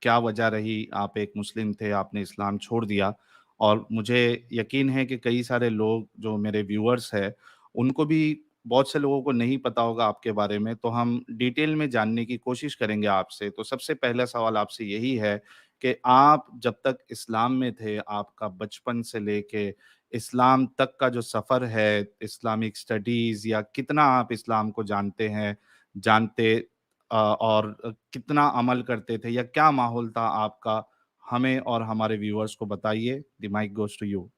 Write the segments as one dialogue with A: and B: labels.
A: क्या वजह रही, आप एक मुस्लिम थे, आपने इस्लाम छोड़ दिया। और मुझे यकीन है कि कई सारे लोग जो मेरे व्यूअर्स हैं, उनको भी बहुत से लोगों को नहीं पता होगा आपके बारे में, तो हम डिटेल में जानने की कोशिश करेंगे आपसे। तो सबसे पहला सवाल आपसे यही है कि आप जब तक इस्लाम में थे, आपका बचपन से लेके इस्लाम तक का जो सफ़र है, इस्लामिक स्टडीज़ या कितना आप इस्लाम को और कितना अमल करते थे या क्या माहौल था आपका? हमें और हमारे व्यूअर्स को बताइए। The mic goes to you.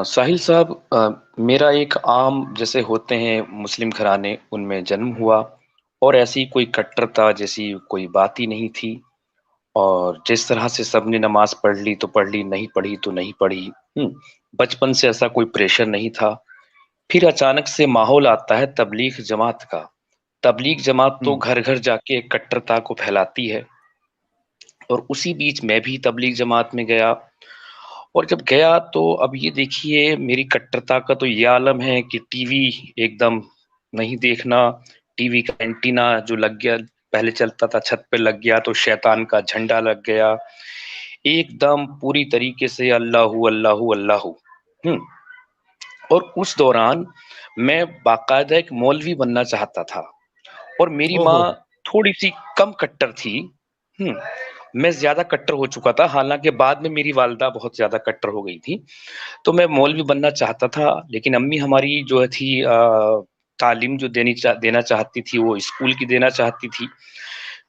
B: Sahil साहब, मेरा एक आम जैसे होते हैं मुस्लिम घराने उनमें जन्म हुआ। और ऐसी कोई कट्टरता जैसी कोई बात ही नहीं थी। और जिस तरह से सबने नमाज पढ़ ली तो पढ़ ली, नहीं पढ़ी तो नहीं पढ़ी। बचपन से ऐसा कोई प्रेशर नहीं था। फिर अचानक से माहौल आता है तबलीग जमात का। तबलीग जमात तो
A: हुँ।
B: घर घर जाके एक कट्टरता को फैलाती है। और उसी बीच मैं भी तबलीग जमात में गया। और जब गया तो अब ये देखिए, मेरी कट्टरता का तो ये आलम है कि टीवी एकदम नहीं देखना। टीवी का एंटीना जो लग गया, पहले चलता था छत पे, लग गया तो शैतान का झंडा लग गया। एकदम पूरी तरीके से अल्लाहू अल्लाहू अल्लाहू। हम्म और उस दौरान मैं बाकायदा एक मौलवी बनना चाहता था। और मेरी माँ
A: ओहो!
B: थोड़ी सी कम कट्टर थी। हम्म मैं ज्यादा कट्टर हो चुका था, हालांकि बाद में मेरी वालदा बहुत ज्यादा कट्टर हो गई थी। तो मैं मौलवी बनना चाहता था, लेकिन अम्मी हमारी जो थी तालीम जो देना चाहती थी, वो स्कूल की देना चाहती थी।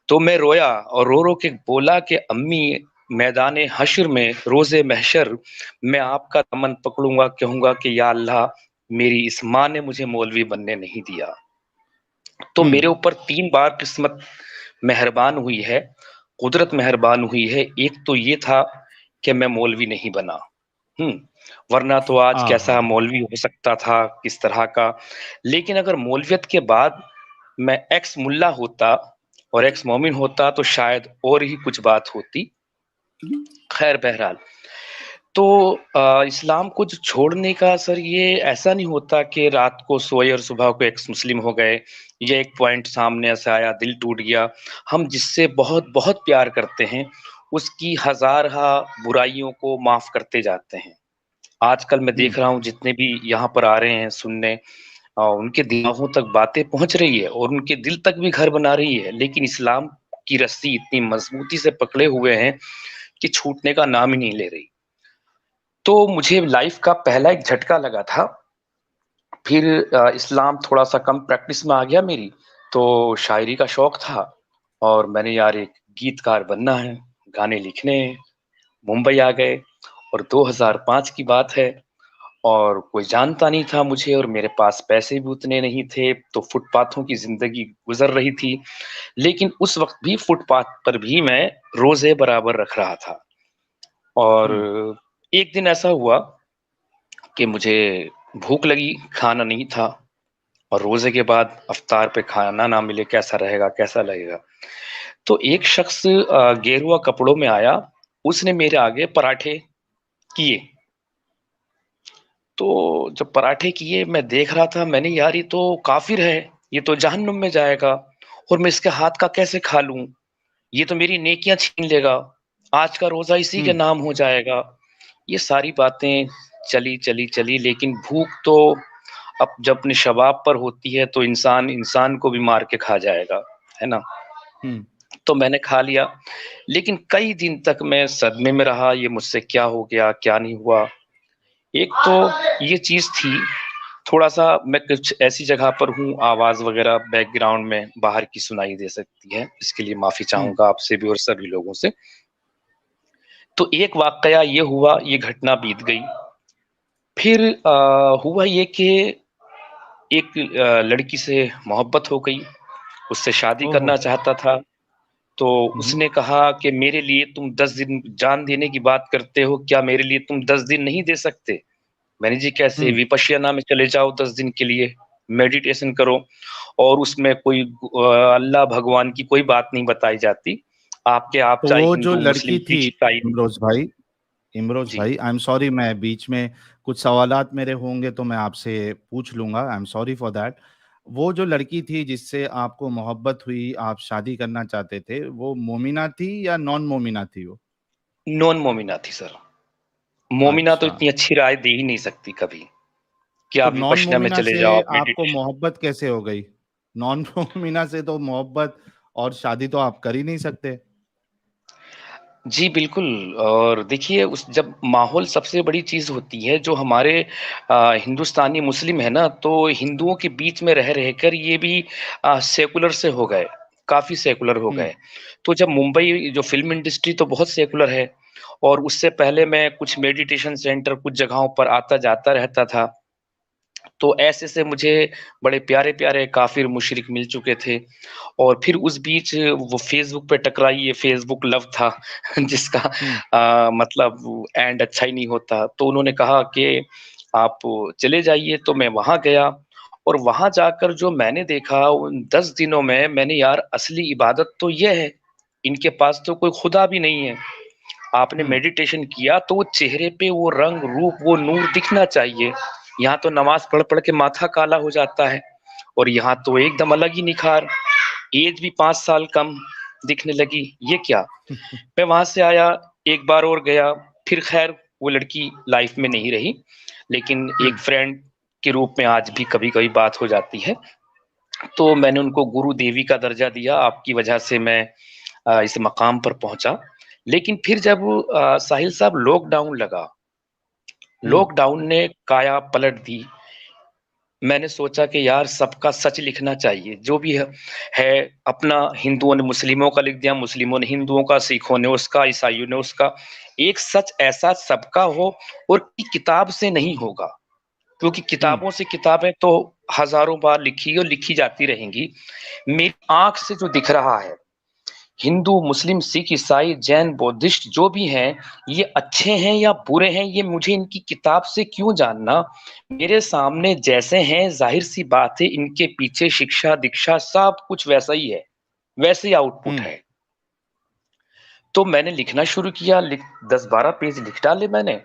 B: तो मैं रोया और रो रो के बोला कि अम्मी, मैदान हश्र में, रोजे महशर, मैं आपका दामन पकड़ूंगा, कहूंगा कि या अल्लाह, मेरी इस माँ ने मुझे मौलवी बनने नहीं दिया। तो
A: हुँ।
B: मेरे ऊपर 3 बार किस्मत मेहरबान हुई है, कुदरत मेहरबान हुई है। एक तो ये था कि मैं मौलवी नहीं बना। हम्म वरना तो आज कैसा
A: आहा!
B: मौलवी हो सकता था, किस तरह का। लेकिन अगर मौलवियत के बाद मैं एक्स मुल्ला होता और एक्स मोमिन होता तो शायद और ही कुछ बात होती। खैर, बहरहाल, तो इस्लाम को जो छोड़ने का असर ये ऐसा नहीं होता कि रात को सोए और सुबह को एक्स मुस्लिम हो गए, या एक पॉइंट सामने ऐसा आया, दिल टूट गया। हम जिससे बहुत बहुत प्यार करते हैं, उसकी हजारहा बुराइयों को माफ करते जाते हैं। आजकल मैं
A: हुँ।
B: देख रहा हूँ जितने भी यहाँ पर आ रहे हैं सुनने, उनके दिमागों तक बातें पहुंच रही है और उनके दिल तक भी घर बना रही है, लेकिन इस्लाम की रस्सी इतनी मजबूती से पकड़े हुए हैं कि छूटने का नाम ही नहीं ले रही। तो मुझे लाइफ का पहला एक झटका लगा था। फिर इस्लाम थोड़ा सा कम प्रैक्टिस में आ गया मेरी। तो शायरी का शौक था और मैंने, यार, एक गीतकार बनना है, गाने लिखने हैं। मुंबई आ गए और 2005 की बात है। और कोई जानता नहीं था मुझे और मेरे पास पैसे भी उतने नहीं थे, तो फुटपाथों की जिंदगी गुजर रही थी। लेकिन उस वक्त भी फुटपाथ पर भी मैं रोजे बराबर रख रहा था। और
A: हुँ।
B: एक दिन ऐसा हुआ कि मुझे भूख लगी, खाना नहीं था। और रोजे के बाद अफ्तार पे खाना ना मिले, कैसा रहेगा, कैसा लगेगा। तो एक शख्स गेरुआ कपड़ों में आया, उसने मेरे आगे पराठे किए। तो जब पराठे किए, मैं देख रहा था, मैंने, यार, ये तो काफिर है, ये तो जहन्नुम में जाएगा, और मैं इसके हाथ का कैसे खा लूं, ये तो मेरी नेकियां छीन लेगा, आज का रोजा इसी के
A: हुँ।
B: नाम हो जाएगा। ये सारी बातें चली चली चली, लेकिन भूख तो अब जब अपने शबाब पर होती है तो इंसान इंसान को भी मार के खा जाएगा, है ना।
A: हुँ।
B: तो मैंने खा लिया। लेकिन कई दिन तक मैं सदमे में रहा, ये मुझसे क्या हो गया, क्या नहीं हुआ। एक तो ये चीज थी, थोड़ा सा मैं कुछ ऐसी जगह पर हूँ, आवाज वगैरह बैकग्राउंड में बाहर की सुनाई दे सकती है, इसके लिए माफी
A: हुँ।
B: चाहूंगा आपसे भी और सभी लोगों से। तो एक वाकया ये हुआ, ये घटना बीत गई। फिर हुआ ये कि एक लड़की से मोहब्बत हो गई, उससे शादी
A: ओहो!
B: करना चाहता था। तो
A: हुँ, हुँ।
B: उसने कहा कि मेरे लिए तुम 10 दिन जान देने की बात करते हो, क्या मेरे लिए तुम 10 दिन नहीं दे सकते? मैंने, जी कैसे?
A: हुँ।
B: विपश्यना में चले जाओ 10 दिन के लिए, मेडिटेशन करो। और उसमें कोई अल्लाह भगवान की कोई बात नहीं बताई जाती। आपके आप
A: तो
B: चाहे
A: वो जो
B: हिंदू, मुस्लिम,
A: लड़की थी,
B: सिख, ईसाई।
A: इमरोज़
B: जी।
A: भाई, आई एम सॉरी, मैं बीच में कुछ सवालात मेरे होंगे तो मैं आपसे पूछ लूँगा, I am sorry for that. वो जो लड़की थी जिससे आपको मोहब्बत हुई, आप शादी करना चाहते थे, वो मोमिना थी या नॉन मोमिना थी वो?
B: नॉन मोमिना थी सर। मोमिना तो
A: अच्छा,
B: इतनी अच्छी राय दे ही नहीं सकती कभी, कि
A: तो
B: आप
A: नॉन
B: विपश्यना में
A: मोमिना
B: चले
A: से
B: जाओ, आप
A: आपको
B: मेडिटेशन।
A: मोहब्बत कैसे हो गई? नॉन मोमिना से तो मोहब्बत और शादी तो आप कर ही नहीं सकते।
B: जी, बिल्कुल। और देखिए, उस जब माहौल सबसे बड़ी चीज़ होती है, जो हमारे हिंदुस्तानी मुस्लिम है ना, तो हिंदुओं के बीच में रह रहकर ये भी सेकुलर से हो गए, काफ़ी सेकुलर हो
A: हुँ,
B: गए। तो जब मुंबई जो फ़िल्म इंडस्ट्री तो बहुत सेकुलर है, और उससे पहले मैं कुछ मेडिटेशन सेंटर, कुछ जगहों पर आता-जाता रहता था। तो ऐसे से मुझे बड़े प्यारे-प्यारे काफ़िर मुशरिक मिल चुके थे। और फिर उस बीच वो फ़ेसबुक पे टकराई, ये फ़ेसबुक लव था जिसका
A: हुँ,
B: मतलब एंड अच्छा ही नहीं होता। तो उन्होंने कहा कि आप चले जाइए, तो मैं वहाँ गया, और वहाँ जाकर जो मैंने देखा उन 10 दिनों में, मैंने यार असली इबादत तो ये है, इनके पास तो कोई खुदा भी नहीं है। आपने
A: हुँ,
B: मेडिटेशन किया तो वो चेहरे पे वो रंग, रूप, वो नूर दिखना चाहिए। यहाँ तो नमाज़ पढ़-पढ़ के माथा काला हो जाता है, और यहाँ तो एकदम अलग ही निखार, ऐज भी 5 साल कम दिखने लगी, ये क्या? मैं वहाँ से आया, एक बार और गया, फिर ख़ैर वो लड़की लाइफ़ में नहीं रही, लेकिन
A: हुँ,
B: एक फ्रेंड के रूप में आज भी कभी-कभी बात हो जाती है। तो मैंने उनको गुरु देवी का दर्जा दिया, आपकी वजह से मैं इस मकाम पर पहुँचा। लेकिन फिर जब साहिल साहब लॉकडाउन लगा,
A: हुँ,
B: लॉकडाउन ने काया पलट दी। मैंने सोचा कि यार सबका सच लिखना चाहिए, जो भी है अपना, हिंदुओं ने मुस्लिमों का लिख दिया, मुस्लिमों ने हिंदुओं का, सिखों ने उसका, ईसाइयों ने उसका। एक सच ऐसा सबका हो, और कि किताब से नहीं होगा, क्योंकि
A: हुँ,
B: किताबों से किताबें तो हज़ारों बार लिखी और लिखी जाती रहेंगी। मेरी आँख से जो दिख रहा है, हिंदू, मुस्लिम, सिख, ईसाई, जैन, बौद्धिस्ट जो भी हैं, ये अच्छे हैं या बुरे हैं, ये मुझे इनकी किताब से क्यों जानना? मेरे सामने जैसे हैं, ज़ाहिर-सी बात है, इनके पीछे शिक्षा, दीक्षा सब कुछ वैसा ही है, वैसे ही आउटपुट
A: हुँ,
B: है। तो मैंने लिखना शुरू किया, 10-12 पेज लिख डाले मैंने।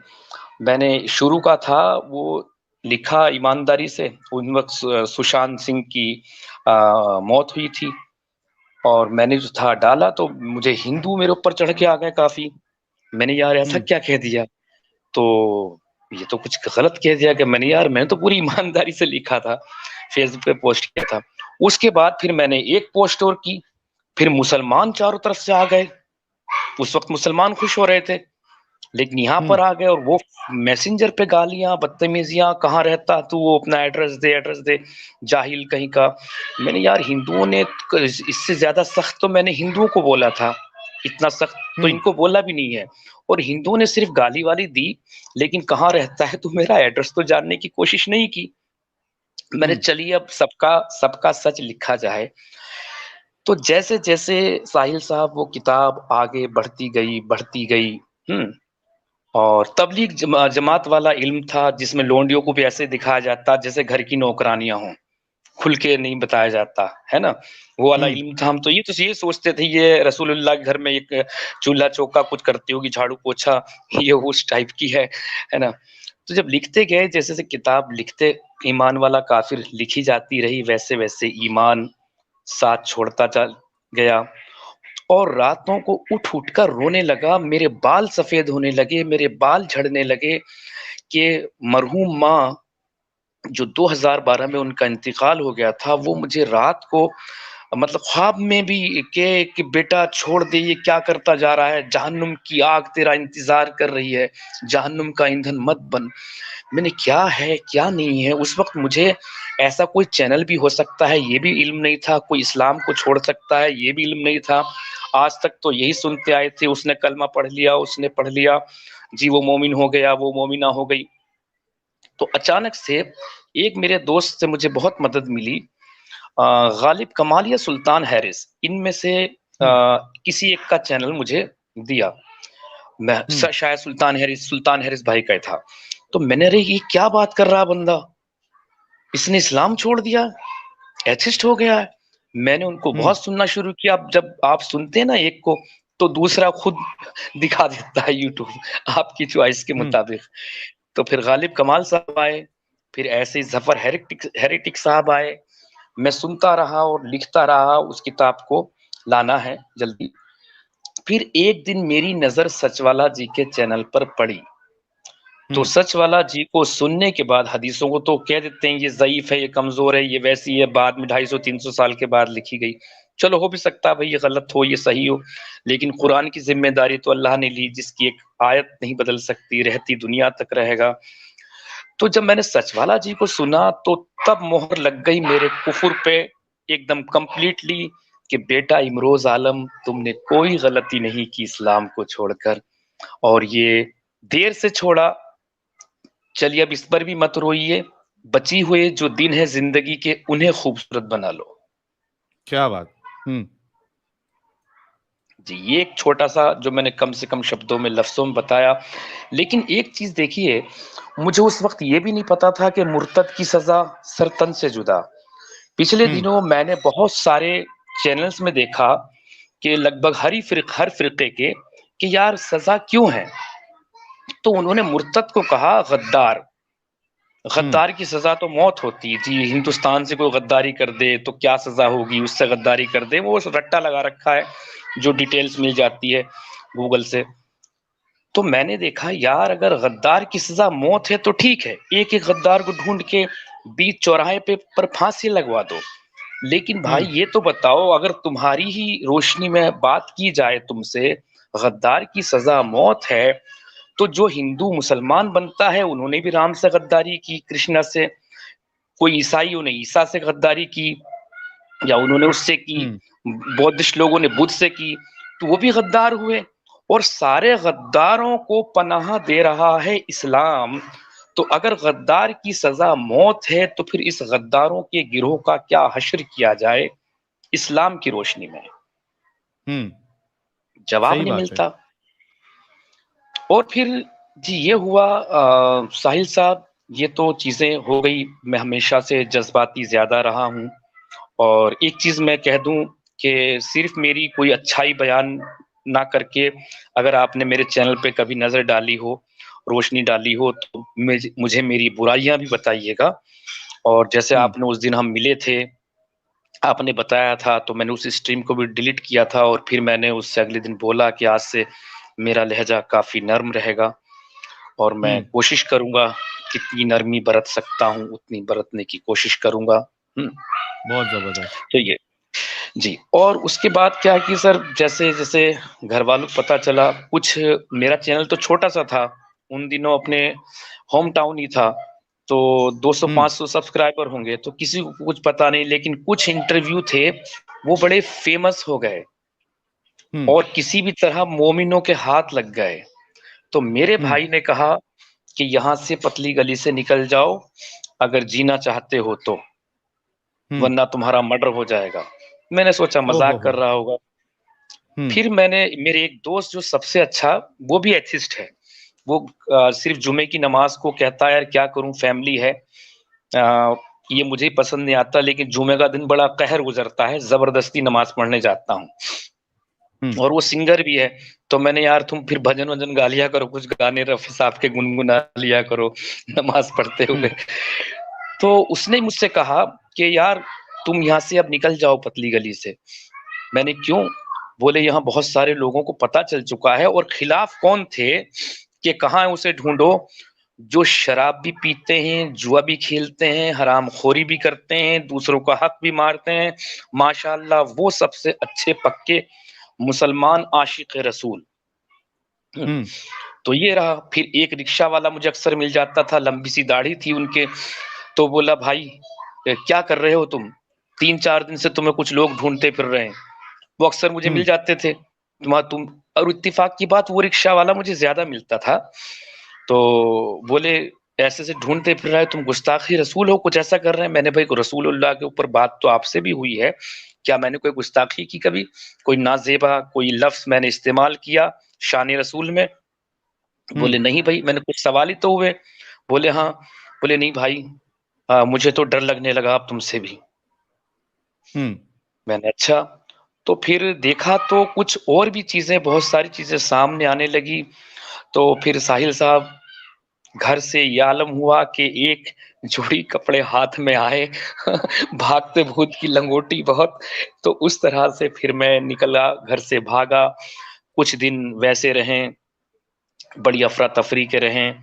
B: मैंने शुरू का था वो लिखा ईमानदारी से। उन वक़्त सुशांत सिंह की मौत हुई थी, और मैंने जो था डाला, तो मुझे हिंदू मेरे ऊपर चढ़ के आ गए काफ़ी। मैंने यार ऐसा
A: हुँ,
B: क्या कह दिया? तो ये तो कुछ गलत कह दिया, कि मैंने यार मैंने तो पूरी ईमानदारी से लिखा था, फ़ेसबुक पे पोस्ट किया था। उसके बाद फिर मैंने एक पोस्ट और की, फिर मुसलमान चारों तरफ से आ गए। उस वक़्त मुसलमान खुश हो रहे थे, लेकिन यहाँ
A: हुँ,
B: पर आ गए, और वो मैसेंजर पे गालियाँ, बदतमीज़ियाँ, कहाँ रहता तू, वो अपना एड्रेस दे, जाहिल कहीं का। मैंने यार हिंदुओं ने क इससे ज़्यादा सख्त तो मैंने हिंदुओं को बोला था, इतना सख्त तो
A: हुँ,
B: इनको बोला भी नहीं है। और हिंदुओं ने सिर्फ़ गाली-वाली दी, लेकिन कहाँ रहता है तो मेरा एड्रेस तो जानने की कोशिश नहीं की। मैंने
A: हुँ,
B: चलिए अब सबका सबका सच लिखा जाए। तो जैसे-जैसे साहिल साहब वो किताब आगे बढ़ती गई, हुँ? और तबलीग जमात वाला इल्म था, जिसमें लोंडियों को भी ऐसे दिखाया जाता जैसे घर की नौकरानियाँ हों, खुल के नहीं बताया जाता, है ना? वो वाला
A: हुँ,
B: इल्म था। हम तो ये सोचते थे, ये रसूलुल्लाह के घर में एक चूल्हा-चौका कुछ करती होगी, झाड़ू-पोछा, ये उस टाइप की है ना? तो जब लिखते गए, जैसे-जैसे किताब लिखते, ईमान वाला काफ़िर लिखी जाती रही, वैसे-वैसे ईमान साथ छोड़ता चल गया। और रातों को उठ-उठ कर रोने लगा, मेरे बाल सफ़ेद होने लगे, मेरे बाल झड़ने लगे, कि मरहूम माँ, जो 2012 में उनका इंतकाल हो गया था, वो मुझे रात को मतलब ख्वाब में भी कि बेटा छोड़ दे, ये क्या करता जा रहा है, जहन्नुम की आग तेरा इंतज़ार कर रही है, जहन्नुम का ईंधन मत बन। मैंने क्या है, क्या नहीं है, उस वक़्त मुझे ऐसा कोई चैनल भी हो सकता है, ये भी इल्म नहीं था, कोई इस्लाम को छोड़ सकता है, ये भी इल्म नहीं था। आज तक तो यही सुनते आए थे, उसने कलमा पढ़ लिया, उसने पढ़ लिया, जी वो मोमिन हो गया, वो मोमिना हो गई। तो अचानक से एक मेरे दोस्त से मुझे बहुत मदद मिली, गालिब कमाल या सुल्तान हैरिस, इनमें से
A: हुँ,
B: किसी एक का चैनल मुझे दिया। मैं
A: हुँ,
B: शायद सुल्तान हैरिस भाई का ही था। तो मैंने, अरे ये क्या बात कर रहा है बंदा, इसने इस्लाम छोड़ दिया, एथिस्ट हो गया है। मैंने उनको
A: हुँ,
B: बहुत सुनना शुरू किया। अब जब आप सुनते हैं ना एक को, तो दूसरा खुद दिखा देता है यूट्यूब आपकी चॉइस के
A: हुँ,
B: मुताबिक। तो फिर गालिब कमाल साहब आए, फिर ऐसे ही ज़फ़र हेरेटिक हेरेटिक साहब आए, मैं सुनता रहा और लिखता रहा, उस किताब को लाना है जल्दी। फिर एक दिन मेरी नज़र सचवाला जी के चैनल पर पड़ी। तो
A: हुँ,
B: सच वाला जी को सुनने के बाद हदीसों को तो कह देते हैं ये ज़ईफ़ है, ये कमज़ोर है, ये वैसी है, बाद में 250-300 साल के बाद लिखी गई। चलो हो भी सकता है भई ये गलत हो, ये सही हो, लेकिन कुरान की ज़िम्मेदारी तो अल्लाह ने ली, जिसकी एक आयत नहीं बदल सकती, रहती दुनिया तक रहेगा। तो जब मैंने सच वाला जी को सुना तो तब मोहर लग गई मेरे कुफ़्र पे एकदम कंप्लीटली कि बेटा इमरोज़ आलम तुमने कोई गलती नहीं की इस्लाम को छोड़कर, और ये देर से छोड़ा। चलिए अब इस पर भी मत रोइए, बची हुए जो दिन है ज़िंदगी के उन्हें खूबसूरत बना लो।
A: क्या बात! हुँ,
B: जी, ये एक छोटा-सा जो मैंने कम से कम शब्दों में, लफ्ज़ों में बताया। लेकिन एक चीज़ देखिए, मुझे उस वक़्त ये भी नहीं पता था कि मुर्तद की सज़ा सर-तन से जुदा। पिछले
A: हुँ,
B: दिनों मैंने बहुत सारे चैनल्स में देखा कि लगभग हर फ़िरक़े के कि यार सज़ा क्यों है? तो उन्होंने मुर्तद को कहा गद्दार।
A: हुँ,
B: गद्दार की सज़ा तो मौत होती है। जी, हिंदुस्तान से कोई गद्दारी कर दे तो क्या सज़ा होगी, उससे गद्दारी कर दे, वो रट्टा लगा रखा है, जो डिटेल्स मिल जाती है गूगल से। तो मैंने देखा यार अगर गद्दार की सज़ा मौत है तो ठीक है, एक-एक गद्दार को ढूँढ के बीच चौराहे पे पर फांसी लगवा दो। लेकिन भाई
A: हुँ,
B: ये तो बताओ अगर तुम्हारी ही रोशनी में बात की जाए तुमसे, गद्दार की सज़ा मौत है, तो जो हिंदू मुसलमान बनता है उन्होंने भी राम से गद्दारी की, कृष्णा से, कोई ईसाइयों ने ईसा से गद्दारी की या उन्होंने उससे की,
A: हुँ,
B: बौद्धिस्ट लोगों ने बुद्ध से की, तो वो भी गद्दार हुए। और सारे गद्दारों को पनाह दे रहा है इस्लाम। तो अगर गद्दार की सजा मौत है तो फिर इस गद्दारों के गिरोह का क्या हश्र किया जाए इस्लाम की रोशनी में?
A: हुँ,
B: जवाब
A: सही
B: नहीं
A: बात है।
B: मिलता। और फिर जी ये हुआ साहिल साहब, ये तो चीज़ें हो गई। मैं हमेशा से जज़्बाती ज़्यादा रहा हूँ, और एक चीज़ मैं कह दूँ कि सिर्फ़ मेरी कोई अच्छाई बयान ना करके अगर आपने मेरे चैनल पे कभी नज़र डाली हो, रोशनी डाली हो, तो मुझे मेरी बुराइयाँ भी बताइएगा। और जैसे
A: हुँ,
B: आपने उस दिन हम मिले थे, आपने बताया था तो मैंने उस स्ट्रीम को भी डिलीट किया था, और फिर मैंने उससे अगले दिन बोला कि आज से मेरा लहज़ा काफ़ी नर्म रहेगा और मैं
A: हुँ,
B: कोशिश करूँगा, जितनी नरमी बरत सकता हूँ, उतनी बरतने की कोशिश करूँगा। हुँ,
A: बहुत ज़बरदस्त।
B: तो ये जी। और उसके बाद क्या है कि सर जैसे-जैसे घरवालों को पता चला, कुछ मेरा चैनल तो छोटा-सा था, उन दिनों अपने होम टाउन ही था, तो
A: हुँ,
B: 200-500 सब्सक्राइबर होंगे, तो किसी को कुछ पता नहीं, लेकिन कुछ इंटरव्यू थे, वो बड़े फ़ेमस हो गए
A: हुँ,
B: और किसी भी तरह मोमिनों के हाथ लग गए। तो मेरे
A: हुँ,
B: भाई ने कहा कि यहाँ से पतली गली से निकल जाओ, अगर जीना चाहते हो तो,
A: हुँ,
B: वरना तुम्हारा मर्डर हो जाएगा। मैंने सोचा
A: ओह हो
B: मज़ाक कर
A: हो!
B: रहा होगा।
A: हुँ,
B: फिर मैंने, मेरे एक दोस्त जो सबसे अच्छा, वो भी एथिस्ट है। वो सिर्फ़ जुमे की नमाज़ को कहता है यार क्या करूँ, फैमिली है। ये मुझे ही पसंद नहीं आता, लेकिन जुमे का दिन बड़ा कहर गुज़रता है, ज़बरदस्ती नमाज़ पढ़ने जाता हूँ।
A: हुँ,
B: और वो सिंगर भी है, तो मैंने, यार तुम फिर भजन-वजन गा लिया करो, कुछ गाने रफ़ी साहब के गुनगुना लिया करो नमाज़ पढ़ते
A: हुँ,
B: हुए। तो उसने मुझसे कहा कि यार तुम यहाँ से अब निकल जाओ पतली गली से। मैंने क्यों? बोले यहाँ बहुत सारे लोगों को पता चल चुका है, और खिलाफ कौन थे कि कहाँ है उसे ढूँढो, जो शराब भी पीते हैं, जुआ भी खेलते हैं, हरामखोरी भी करते हैं, दूसरों का हक भी मारते हैं। माशाअल्लाह वो सबसे अच्छे पक्के मुसलमान आशिक रसूल। हुँ,
A: हुँ,
B: तो ये रहा। फिर एक रिक्शा वाला मुझे अक्सर मिल जाता था, लंबी-सी दाढ़ी थी उनके, तो बोला, "भाई क्या कर रहे हो तुम? 3-4 दिन से तुम्हें कुछ लोग ढूँढते फिर रहे हैं।" वो अक्सर मुझे
A: हुँ,
B: मिल जाते थे। तुम, और इत्तेफ़ाक की बात वो रिक्शा वाला मुझे ज़्यादा मिलता था। तो बोले, "ऐसे-ऐसे ढूँढते फिर रहा है, तुम गुस्ताख़ी रसूल हो, कुछ ऐसा कर रहे हैं।" मैंने, भाई रसूलुल्लाह के ऊपर बात तो आपसे भी हुई है। क्या मैंने कोई गुस्ताख़ी की कभी? कोई नाज़ेबा कोई लफ़्ज़ मैंने इस्तेमाल किया शान रसूल में?
A: हुँ,
B: बोले, "नहीं भई, मैंने कुछ सवाल ही तो हुए।" बोले, "हाँ।" बोले, "नहीं भाई, मुझे तो डर लगने लगा अब तुमसे भी।"
A: हुँ,
B: मैंने, "अच्छा।" तो फिर देखा तो कुछ और भी चीज़ें, बहुत सारी चीज़ें सामने आने लगी। तो फिर साहिल साहब घर से ये आलम हुआ कि एक जोड़ी कपड़े हाथ में आए भागते भूत की लंगोटी बहुत। तो उस तरह से फिर मैं निकला, घर से भागा। कुछ दिन वैसे रहें, बड़ी अफरा-तफरी के रहें।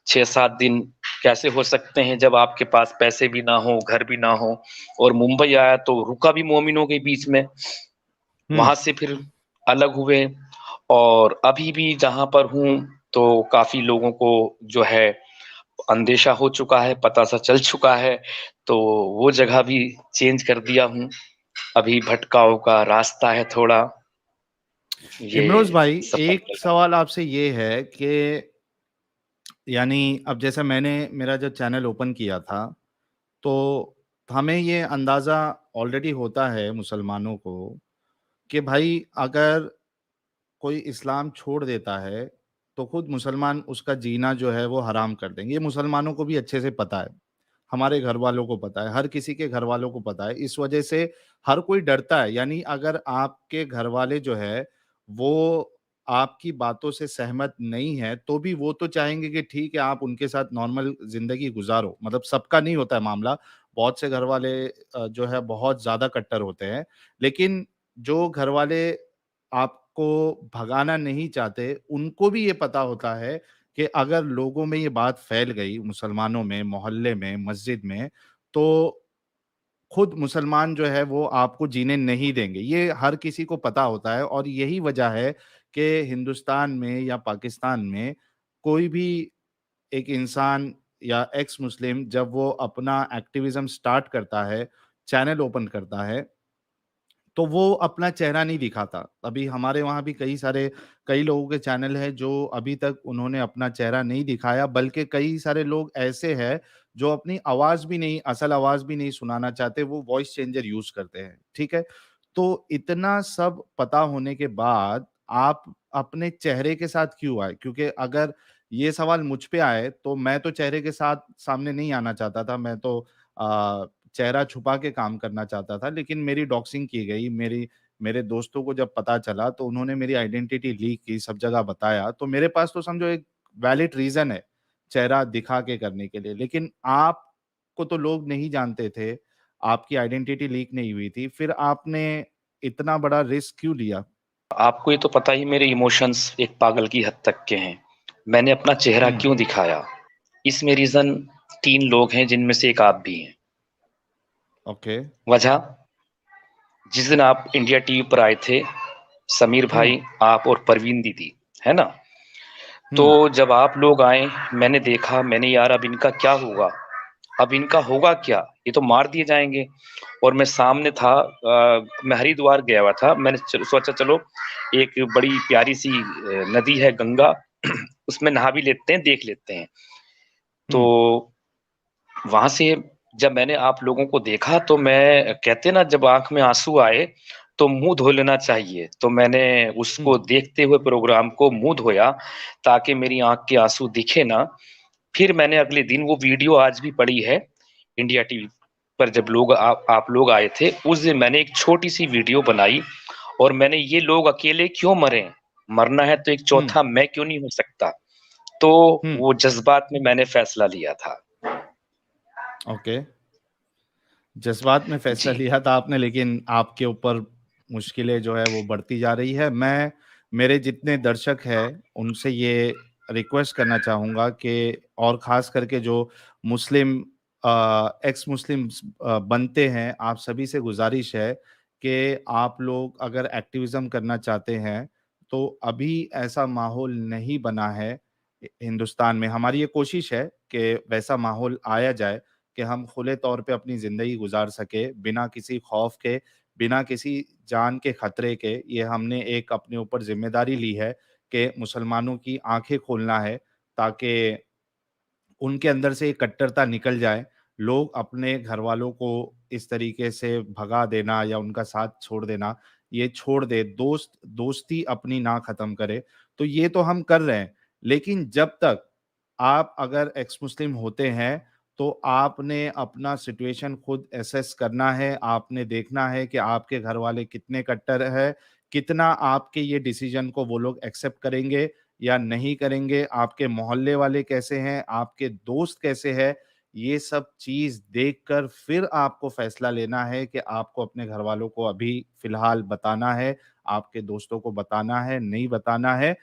B: 6-7 दिन कैसे हो सकते हैं जब आपके पास पैसे भी ना हो, घर भी ना हो। और मुंबई आया तो रुका भी मोमिनों के बीच में।
A: हुँ।
B: वहाँ से फिर अलग हुए, और अभी भी जहाँ पर हूँ, तो काफ़ी लोगों को जो है अंदेशा हो चुका है, पता सा चल चुका है, तो वो जगह भी चेंज कर दिया हूँ। अभी भटकाव का रास्ता है थोड़ा,
A: इमरोज़
B: ये
A: भाई,
B: सब पता
A: एक
B: लगा।
A: सवाल आपसे ये है कि यानी अब जैसे मैंने मेरा जब चैनल ओपन किया था, तो हमें ये अंदाज़ा ऑलरेडी होता है मुसलमानों को कि भाई अगर कोई इस्लाम छोड़ देता है, तो खुद मुसलमान उसका जीना जो है वो हराम कर देंगे। ये मुसलमानों को भी अच्छे से पता है, हमारे घरवालों को पता है, हर किसी के घरवालों को पता है। इस वजह से हर कोई डरता है, यानी अगर आपके घरवाले जो है, वो आपकी बातों से सहमत नहीं है, तो भी वो तो चाहेंगे कि ठीक है, आप उनके साथ नॉर्मल ज़िंदगी गुज़ारो। मतलब सबका नहीं होता है मामला, बहुत से घरवाले जो है बहुत ज़्यादा कट्टर होते हैं। लेकिन जो घरवाले आपको भगाना नहीं चाहते, उनको भी ये पता होता है कि अगर लोगों में ये बात फैल गई, मुसलमानों में, मोहल्ले में, मस्जिद में, तो खुद मुसलमान जो है वो आपको जीने नहीं देंगे। ये हर किसी को पता होता है और यही वजह है कि हिंदुस्तान में या पाकिस्तान में कोई भी एक इंसान या एक्स मुस्लिम जब वो अपना एक्टिविज़्म स्टार्ट करता है, चैनल ओपन करता है, तो वो अपना चेहरा नहीं दिखाता। अभी हमारे वहाँ भी कई लोगों के चैनल हैं जो अभी तक उन्होंने अपना चेहरा नहीं दिखाया, बल्कि कई सारे लोग ऐसे हैं जो अपनी आवाज़ भी नहीं असल आवाज़ भी नहीं सुनाना चाहते, वो वॉइस चेंजर यूज़ करते हैं, ठीक है? तो इतना सब पता होने के बाद आप अपने चेहरे के साथ क्यों आए? क्योंकि अगर ये सवाल मुझ पे आए, तो मैं तो चेहरे के साथ सामने नहीं आना चाहता था, मैं तो चेहरा छुपा के काम करना चाहता था, लेकिन मेरी डॉक्सिंग की गई, मेरे दोस्तों को जब पता चला तो उन्होंने मेरी आइडेंटिटी लीक की, सब जगह बताया, तो मेरे पास तो समझो एक वैलिड रीज़न है, चेहरा दिखा के करने के लिए। लेकिन आपको तो लोग नहीं जानते थे, आपकी आइडेंटिटी लीक नहीं हुई थी, फिर आपने इतना बड़ा रिस्क क्यों लिया?
B: आपको ये तो पता ही मेरे इमोशंस एक पागल की हद तक के हैं। मैंने अपना चेहरा
A: हुँ,
B: क्यों दिखाया? इसमें रीज़न 3 लोग हैं जिनमें से एक आप भी हैं।
A: ओके।
B: वजह, जिस दिन आप इंडिया टीवी पर आए थे, समीर
A: हुँ,
B: भाई, आप और परवीन दीदी, है ना? तो
A: हुँ,
B: जब आप लोग आए, मैंने देखा, मैंने यार अब इनका क्या होगा? अब इनका होगा क्या? ये तो मार दिए जाएँगे। और मैं सामने था, मैं हरिद्वार गया हुआ था। मैंने सोचा चलो एक बड़ी प्यारी-सी नदी है गंगा, उसमें नहा भी लेते हैं, देख लेते हैं। तो
A: हुँ,
B: वहाँ से जब मैंने आप लोगों को देखा तो मैं, कहते हैं ना जब आँख में आँसू आए, तो मुँह धो लेना चाहिए। तो मैंने
A: हुँ,
B: उसको देखते हुए प्रोग्राम को मुँह धोया, ताकि मेरी आँख के आँसू दिखे ना। फिर मैंने अगले दिन वो वीडियो आज भी पड़ी है, इंडिया टीवी पर जब लोग आप लोग आए थे, उस दिन मैंने एक छोटी-सी वीडियो बनाई, और मैंने ये लोग अकेले क्यों मरें? मरना है तो एक
A: हुँ,
B: चौथा मैं क्यों नहीं हो सकता? तो
A: हुँ,
B: वो जज़्बात में मैंने फैसला लिया था।
A: ओके। जज़्बात में फ़ैसला
B: जी।
A: लिया था आपने, लेकिन आपके ऊपर मुश्किलें जो है वो बढ़ती जा रही है। मैं मेरे जितने दर्शक हैं, उनसे ये रिक्वेस्ट करना चाहूँगा कि और ख़ास करके जो मुस्लिम एक्स मुस्लिम्स बनते हैं, आप सभी से गुज़ारिश है कि आप लोग अगर एक्टिविज़्म करना चाहते हैं, तो अभी ऐसा माहौल नहीं बना है हिंदुस्तान में। हमारी ये कोशिश है कि वैसा माहौल आया जाए कि हम खुले तौर पे अपनी ज़िंदगी गुज़ार सकें, बिना किसी खौफ़ के, बिना किसी जान के खतरे के। ये हमने एक अपने ऊपर ज़िम्मेदारी ली है कि मुसलमानों की आँखें खोलना है, ताकि उनके अंदर से ये कट्टरता निकल जाए। लोग अपने घरवालों को इस तरीके से भगा देना या उनका साथ छोड़ देना, ये छोड़ दें, दोस्ती अपनी ना ख़त्म करें। तो ये तो हम कर रहे हैं, लेकिन जब तक आप अगर एक्स मुस्लिम होते हैं, तो आपने अपना सिचुएशन खुद एसेस करना है, आपने देखना है कि आपके घरवाले कितने कट्टर हैं, कितना आपके ये डिसीज़न को वो लोग एक्सेप्ट करेंगे, या नहीं करेंगे, आपके मोहल्ले वाले कैसे हैं, आपके दोस्त कैसे हैं, ये सब चीज़ देखकर फिर आपको फैसला लेना है कि आपको अपने घरवालों को अभी फ़िलहाल बताना है, आपके दोस्तों को बताना है, नहीं बताना है।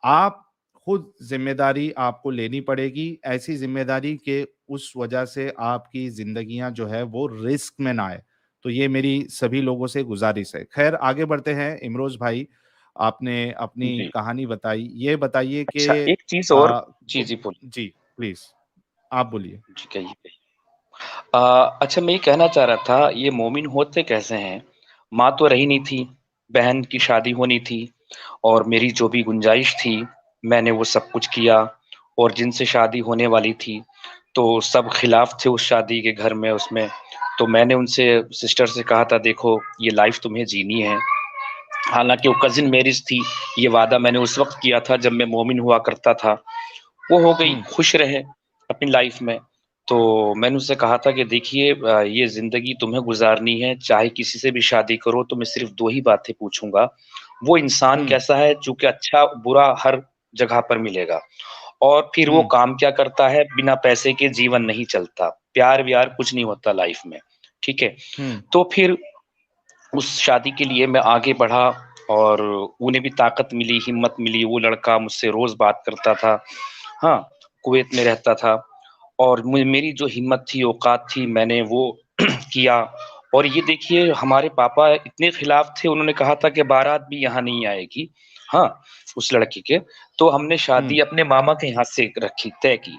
A: आप खुद ज़िम्मेदारी आपको लेनी पड़ेगी, ऐसी ज़िम्मेदारी कि उस वजह से आपकी ज़िंदगियाँ जो है वो रिस्क में ना आए। तो ये मेरी सभी लोगों से गुज़ारिश है। ख़ैर आगे बढ़ते हैं इमरोज़ भाई, आपने अपनी
B: जी।
A: कहानी बताई। ये बताइए कि
B: अच्छा, एक चीज़ और। जी,
A: को
B: जी, बोलिए।
A: जी, प्लीज़ आप बोलिए।
B: जी, कहिए, कहिए। अच्छा, मैं ये कहना चाह रहा था, ये मोमिन होते कैसे हैं? माँ तो रही नहीं थी, बहन की शादी होनी थी और मेरी जो भी गुंजाइश थी, मैंने वो सब कुछ किया और जिनसे शादी होने वाली थी, तो सब खिलाफ थे उस शादी के घर में उसमें। तो मैंने उनसे सिस्टर से कहा था, देखो ये लाइफ़ तुम्हें जीनी है। हालाँकि वो कज़िन मैरिज थी, ये वादा मैंने उस वक़्त किया था जब मैं मोमिन हुआ करता था। वो हो गई,
A: हुँ,
B: खुश रहे अपनी लाइफ़ में। तो मैंने उससे कहा था कि देखिए ये ज़िंदगी तुम्हें गुज़ारनी है, चाहे किसी से भी शादी करो तो मैं सिर्फ़ 2 ही बातें पूछूँगा, वो इंसान
A: हुँ,
B: कैसा है चूँकि अच्छा-बुरा हर जगह पर मिलेगा और फिर वो
A: हुँ,
B: काम क्या करता है, बिना पैसे के जीवन नहीं चलता, प्यार-व्यार कुछ नहीं होता लाइफ़ में, ठीक है?
A: हुँ,
B: तो फिर उस शादी के लिए मैं आगे बढ़ा और उन्हें भी ताकत मिली, हिम्मत मिली, वो लड़का मुझसे रोज़ बात करता था। हाँ, कुवैत में रहता था और मेरी जो हिम्मत थी, औकात थी, मैंने वो किया और ये देखिए हमारे पापा इतने खिलाफ थे, उन्होंने कहा था कि बारात भी यहाँ नहीं आएगी। हाँ, उस लड़की के, तो हमने
A: हुँ,
B: शादी अपने मामा के यहाँ से रखी, तय की।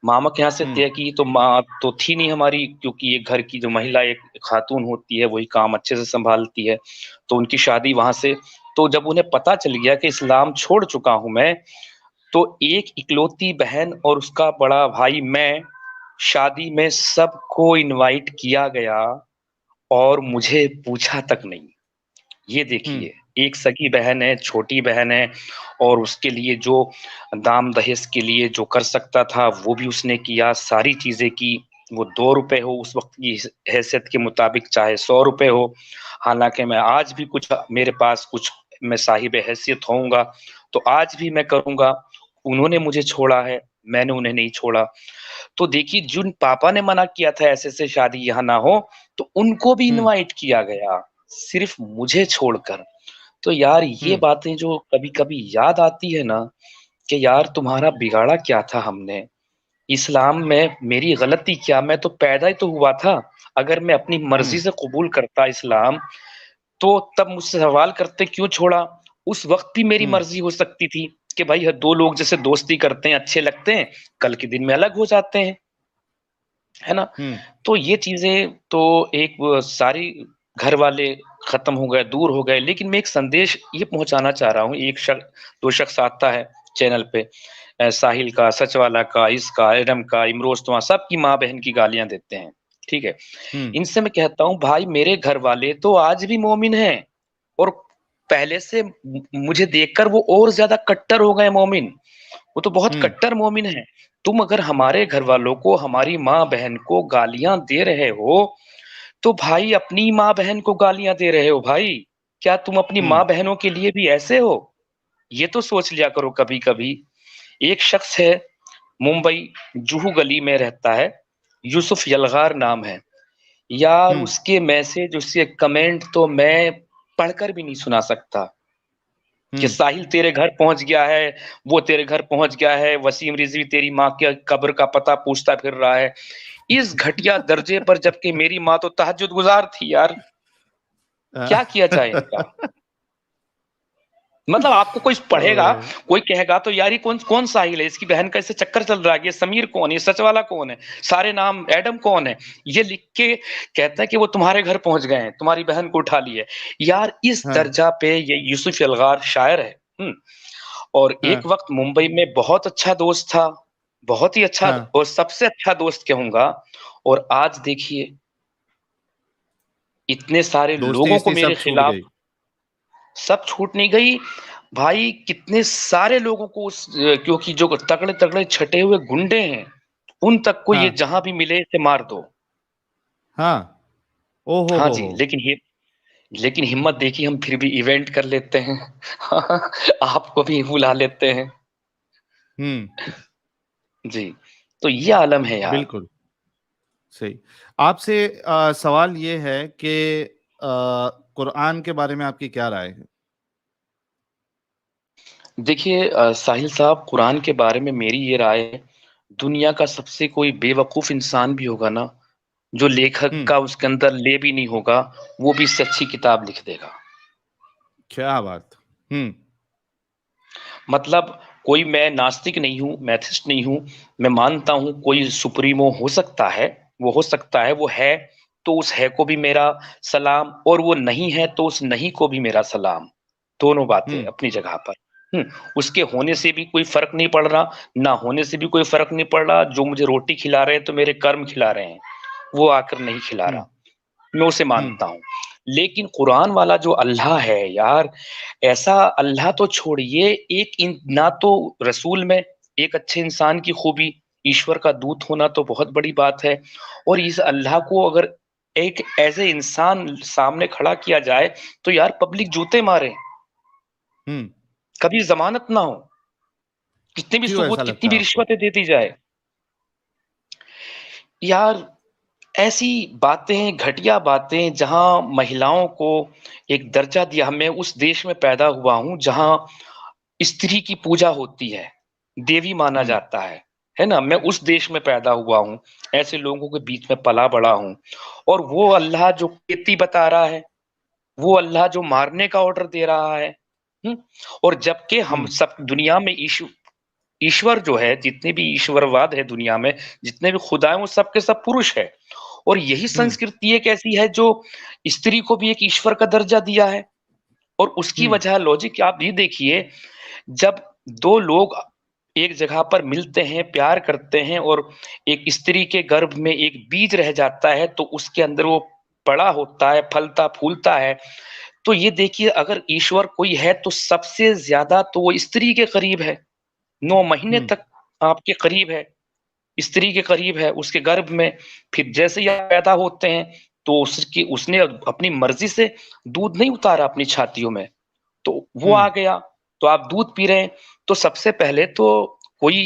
B: मामा के यहाँ से
A: हुँ,
B: तय की तो माँ तो थी नहीं हमारी क्योंकि ये घर की जो महिला एक खातून होती है, वही काम अच्छे से सँभालती है। तो उनकी शादी वहाँ से तो जब उन्हें पता चल गया कि इस्लाम छोड़ चुका हूँ मैं, तो एक इकलौती बहन और उसका बड़ा भाई मैं, शादी में सबको इनवाइट किया गया और मुझे पूछा तक नहीं। ये
A: हुँ,
B: देखिए, एक सगी बहन है, छोटी बहन है और उसके लिए जो दाम-दहेज़ के लिए जो कर सकता था, वो भी उसने किया, सारी चीज़ें की। वो ₹2 हो उस वक़्त की हैसियत के मुताबिक, चाहे ₹100 हो। हालाँकि मैं आज भी कुछ मेरे पास कुछ मैं साहिब-ए-हैसियत होऊँगा, तो आज भी मैं करूँगा। उन्होंने मुझे छोड़ा है, मैंने उन्हें नहीं छोड़ा। तो देखिए, जिन पापा ने मना किया था ऐसे-ऐसे शादी यहाँ ना हो, तो उनको भी
A: हुँ,
B: इनवाइट किया गया, सिर्फ़ मुझे छोड़कर। तो यार ये
A: हुँ,
B: बातें जो कभी-कभी याद आती है ना, कि यार तुम्हारा बिगाड़ा क्या था हमने? इस्लाम में मेरी गलती क्या? मैं तो पैदा ही तो हुआ था। अगर मैं अपनी
A: हुँ,
B: मर्ज़ी से कबूल करता इस्लाम, तो तब मुझसे सवाल करते क्यों छोड़ा? उस वक़्त भी मेरी
A: हुँ,
B: मर्ज़ी हो सकती थी कि भाई 2 लोग जैसे दोस्ती करते हैं, अच्छे लगते हैं, कल के दिन में अलग हो जाते हैं। है ना?
A: हुँ,
B: तो ये चीज़ें तो एक वो सारी घर वाले ख़त्म हो गए, दूर हो गए, लेकिन मैं एक संदेश ये पहुँचाना चाह रहा हूँ, 2 शख्स आता है चैनल पे साहिल का, सच वाला का, इसका, एडम का, इमरोज़ तुम्हारा सबकी माँ-बहन की गालियाँ देते हैं, ठीक है?
A: हुँ,
B: इनसे मैं कहता हूँ भाई मेरे घर वाले तो आज भी मोमिन हैं और पहले से मुझे देखकर वो और ज़्यादा कट्टर हो गए मोमिन। वो तो बहुत
A: हुँ,
B: कट्टर मोमिन हैं। तुम अगर हमारे घरवालों को, हमारी माँ-बहन को गालियाँ दे रहे हो, तो भाई अपनी माँ-बहन को गालियाँ दे रहे हो भाई। क्या तुम अपनी
A: हुँ,
B: माँ-बहनों के लिए भी ऐसे हो? ये तो सोच लिया करो कभी-कभी। एक शख्स है, मुंबई जुहू गली में रहता है, यूसुफ यलगार नाम है। यार
A: हुँ,
B: उसके मैसेज, उसके कमेंट तो मैं पढ़कर भी नहीं सुना सकता। कि
A: हुँ।
B: साहिल तेरे घर पहुँच गया है, वो तेरे घर पहुँच गया है, वसीम रिज़वी तेरी माँ के कब्र का पता पूछता फिर रहा है। इस घटिया दर्जे पर जबकि मेरी माँ तो तहज्जुद गुज़ार थी यार,
A: अ,
B: क्या किया जाए इनका? मतलब आपको कोई पढ़ेगा,
A: ओह!
B: कोई कहेगा तो यार ये कौन कौन साहिल है? इसकी बहन का इससे चक्कर चल रहा है, ये समीर कौन है? ये सच वाला कौन है? सारे नाम एडम कौन है? ये लिख के कहता है कि वो तुम्हारे घर पहुँच गए हैं, तुम्हारी बहन को उठा लिए। यार इस
A: हाँ,
B: दर्जा पे ये यूसुफ यलगार शायर है। और
A: हाँ,
B: एक वक़्त मुंबई में बहुत अच्छा दोस्त था, बहुत ही अच्छा
A: हाँ।
B: और सबसे अच्छा दोस्त कहूँगा और आज देखिए इतने सारे लोगों को
A: दोस्ती-वोस्ती
B: मेरे
A: सब छूट
B: खिलाफ
A: गई।
B: सब छूट नहीं गई। भाई कितने सारे लोगों को क्योंकि जो तगड़े-तगड़े छटे हुए गुंडे हैं, उन तक को ये
A: हाँ,
B: जहाँ भी मिले इसे मार दो।
A: हाँ। ओह हो
B: हाँ
A: हो
B: जी,
A: हो!
B: लेकिन लेकिन हिम्मत देखिए हम फिर भी इवेंट कर लेते हैं। आपको भी बुला लेते हैं।
A: हुँ,
B: जी, तो ये आलम है यार।
A: बिल्कुल, सही। आपसे सवाल ये है कि कुरान के बारे में आपकी क्या राय है?
B: देखिए साहिल साहब, कुरान के बारे में मेरी ये राय है, दुनिया का सबसे कोई बेवकूफ़ इंसान भी होगा ना, जो लेखक
A: हुँ,
B: का उसके अंदर ले भी नहीं होगा, वो भी इससे अच्छी किताब लिख देगा।
A: क्या बात! हुँ,
B: मतलब कोई, मैं नास्तिक नहीं हूँ, एथिस्ट नहीं हूँ, मैं मानता हूँ कोई सुप्रीमो हो सकता है, वो हो सकता है, वो है, तो उस है को भी मेरा सलाम, और वो नहीं है तो उस नहीं को भी मेरा सलाम। दोनों बातें
A: हुँ,
B: अपनी जगह पर। हुँ, उसके होने से भी कोई फ़र्क नहीं पड़ रहा, ना होने से भी कोई फ़र्क नहीं पड़ रहा, जो मुझे रोटी खिला रहे हैं तो मेरे कर्म खिला रहे हैं, वो आकर नहीं खिला
A: हुँ,
B: रहा। मैं उसे
A: हुँ,
B: मानता हूँ। लेकिन कुरान वाला जो अल्लाह है यार, ऐसा अल्लाह तो छोड़िए, एक इन ना तो रसूल में एक अच्छे इंसान की खूबी, ईश्वर का दूत होना तो बहुत बड़ी बात है, और इस अल्लाह को अगर एक ऐसे इंसान सामने खड़ा किया जाए, तो यार पब्लिक जूते मारे,
A: हुँ।
B: कभी ज़मानत ना हो, कितने भी
A: क्यों ऐसा
B: सबूत, कितनी
A: लगता है
B: भी
A: आपको?
B: रिश्वतें दे दी जाए। यार ऐसी बातें, घटिया बातें, जहाँ महिलाओं को एक दर्जा दिया, मैं उस देश में पैदा हुआ हूँ जहाँ स्त्री की पूजा होती है, देवी माना
A: हुँ,
B: जाता है ना? मैं उस देश में पैदा हुआ हूँ, ऐसे लोगों के बीच में पला-बड़ा हूँ, और वो अल्लाह जो खेती बता रहा है, वो अल्लाह जो मारने का ऑर्डर दे रहा है, हुँ? और जबकि हम
A: हुँ,
B: सब दुनिया में ईश्वर जो है, जितने भी ईश्वरवाद है दुनिया में, जितने भी खुदा हैं, वो सब के सब पुरुष है। और यही
A: हुँ,
B: संस्कृति एक ऐसी है जो स्त्री को भी एक ईश्वर का दर्जा दिया है। और उसकी
A: हुँ,
B: वजह लॉजिक आप ये देखिए, जब 2 लोग एक जगह पर मिलते हैं, प्यार करते हैं, और एक स्त्री के गर्भ में एक बीज रह जाता है, तो उसके अंदर वो बड़ा होता है, फलता-फूलता है। तो ये देखिए, अगर ईश्वर कोई है तो सबसे ज़्यादा तो वो स्त्री के करीब है। 9 महीने
A: हुँ,
B: तक आपके करीब है, स्त्री के करीब है, उसके गर्भ में। फिर जैसे ही आप पैदा होते हैं, तो उसने अपनी मर्ज़ी से दूध नहीं उतारा अपनी छातियों में, तो वो
A: हुँ,
B: आ गया, तो आप दूध पी रहे हैं। तो सबसे पहले तो कोई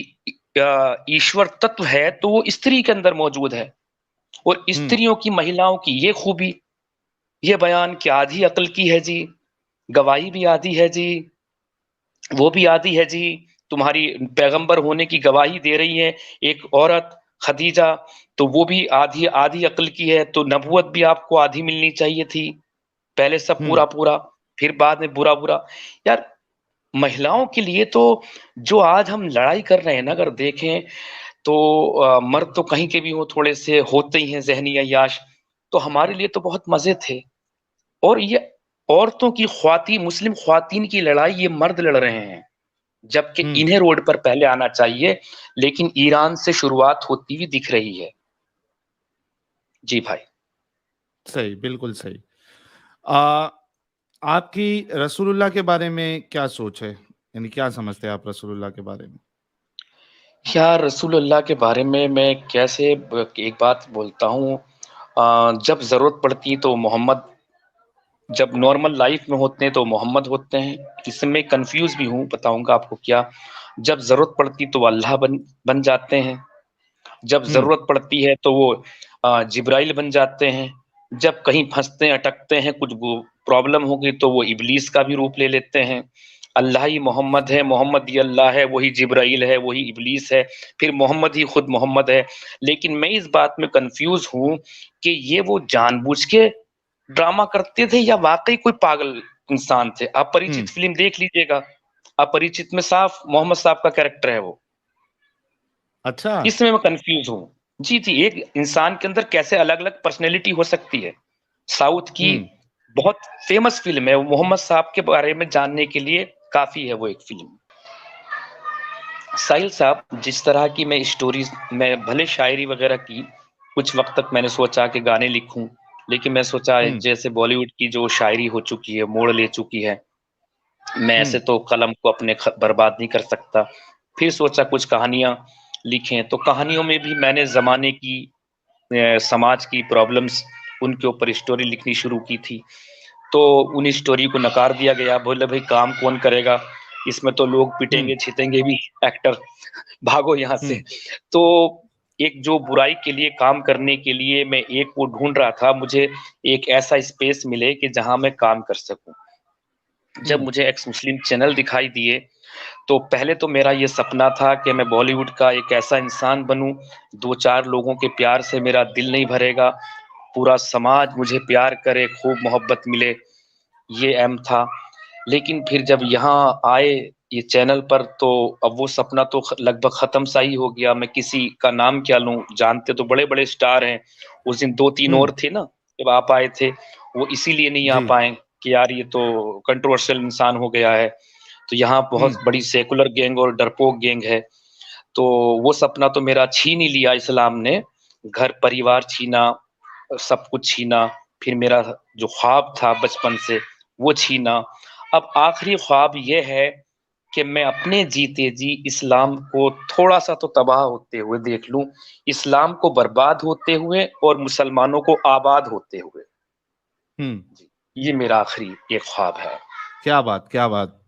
B: ईश्वर तत्व है, तो वो स्त्री के अंदर मौजूद है, और
A: हुँ,
B: स्त्रियों की, महिलाओं की ये खूबी, ये बयान कि आधी अक्ल की है जी, गवाही भी आधी है जी, वो भी आधी है जी, तुम्हारी पैगंबर होने की गवाही दे रही है एक औरत खदीजा, तो वो भी आधी आधी अक्ल की है, तो नबूवत भी आपको आधी मिलनी चाहिए थी। पहले सब
A: हुँ,
B: पूरा-पूरा, फिर बाद में बुरा-बुरा। यार महिलाओं के लिए तो जो आज हम लड़ाई कर रहे हैं ना, अगर देखें तो मर्द तो कहीं के भी हों, थोड़े से होते ही हैं ज़हनी अय्याश, तो हमारे लिए तो बहुत मज़े थे। और ये औरतों की मुस्लिम ख़्वातीन की लड़ाई ये मर्द लड़ रहे हैं, जबकि
A: हुँ।
B: इन्हें रोड पर पहले आना चाहिए, लेकिन ईरान से शुरुआत होती हुई दिख रही है। जी भाई।
A: सही, बिल्कुल सही। अ, आपकी रसूलुल्लाह के बारे में क्या सोच है? यानी क्या समझते हैं आप रसूलुल्लाह के बारे में?
B: यार रसूलुल्लाह के बारे में मैं कैसे एक बात बोलता हूँ, जब ज़रूरत पड़ती है तो मोहम्मद, जब नॉर्मल लाइफ में होते हैं तो मोहम्मद होते हैं। इससे मैं कन्फ्यूज़ भी हूँ, बताऊँगा आपको क्या। जब ज़रूरत पड़ती तो अल्लाह बन बन जाते हैं, जब
A: हुँ,
B: ज़रूरत पड़ती है तो वो जिब्राइल बन जाते हैं, जब कहीं फँसते हैं, अटकते हैं, कुछ वो प्रॉब्लम हो गई तो वो इब्लीस का भी रूप ले लेते हैं। अल्लाह ही मोहम्मद है, मोहम्मद ही अल्लाह है, वही जिब्राइल है, वही इब्लीस है, फिर मोहम्मद ही खुद मोहम्मद है। लेकिन मैं इस बात में कन्फ्यूज़ हूँ कि ये वो जानबूझ के ड्रामा करते थे या वाक़ई कोई पागल इंसान थे।
A: हुँ।
B: अपरिचित फ़िल्म देख लीजिएगा, अपरिचित में साफ मोहम्मद साहब का कैरेक्टर है वो।
A: अच्छा।
B: इसमें मैं कन्फ्यूज़ हूँ। जी, जी, एक इंसान के अंदर कैसे अलग-अलग पर्सनैलिटी हो सकती है। साउथ की
A: हुँ,
B: बहुत फ़ेमस फ़िल्म है, वो मोहम्मद साहब के बारे में जानने के लिए काफ़ी है वो एक फ़िल्म। साहिल साहब, जिस तरह की मैं स्टोरीज़, मैं भले शायरी वग़ैरह की, कुछ वक़्त तक मैंने सोचा कि गाने लिखूँ, लेकिन मैं सोचा
A: हुँ,
B: जैसे बॉलीवुड की जो शायरी हो चुकी है, मोड़ ले चुकी है, मैं
A: हुँ,
B: ऐसे तो कलम को अपने बर्बाद नहीं कर सकता। फिर सोचा कुछ कहानियाँ लिखें, तो कहानियों में भी मैंने ज़माने की समाज की प्रॉब्लम्स, उनके ऊपर स्टोरी लिखनी शुरू की थी। तो उन स्टोरी को नकार दिया गया, बोले भाई काम कौन करेगा, इसमें तो लोग पिटेंगे छीटेंगे भी एक्टर, भागो यहाँ से। तो एक जो बुराई के लिए काम करने के लिए मैं एक वो ढूंढ रहा था, मुझे एक ऐसा स्पेस मिले कि जहां मैं काम कर सकूं। जब मुझे एक्स मुस्लिम चैनल दिखाई दिए, तो पहले तो मेरा ये सपना था कि मैं बॉलीवुड का एक ऐसा इंसान बनूं, 2-4 लोगों के प्यार से मेरा दिल नहीं भरेगा, पूरा समाज मुझे प्यार करे, खूब मोहब्बत मिले, ये एम था। लेकिन फिर जब यहाँ आए ये चैनल पर, तो अब वो सपना तो लगभग खत्म सा ही हो गया। मैं किसी का नाम क्या लूं, जानते तो बड़े बड़े स्टार हैं, उस दिन 2-3 और थे ना जब आप आए थे, वो इसीलिए नहीं आ
A: जी।
B: पाए कि यार ये तो कंट्रोवर्शियल इंसान हो गया है। तो यहाँ बहुत बड़ी सेकुलर गैंग और डरपोक गैंग है। तो वो सपना तो मेरा छीन ही लिया इस्लाम ने, घर परिवार छीना, सब कुछ छीना। फिर मेरा जो ख्वाब था बचपन से वो छीना। अब आखिरी ख्वाब ये है कि मैं अपने जीते जी इस्लाम को थोड़ा सा तो तबाह होते हुए देख लूं, इस्लाम को बर्बाद होते हुए और मुसलमानों को आबाद होते हुए।
A: हम्म।
B: जी, ये मेरा आखिरी एक ख्वाब है।
A: क्या बात, क्या बात।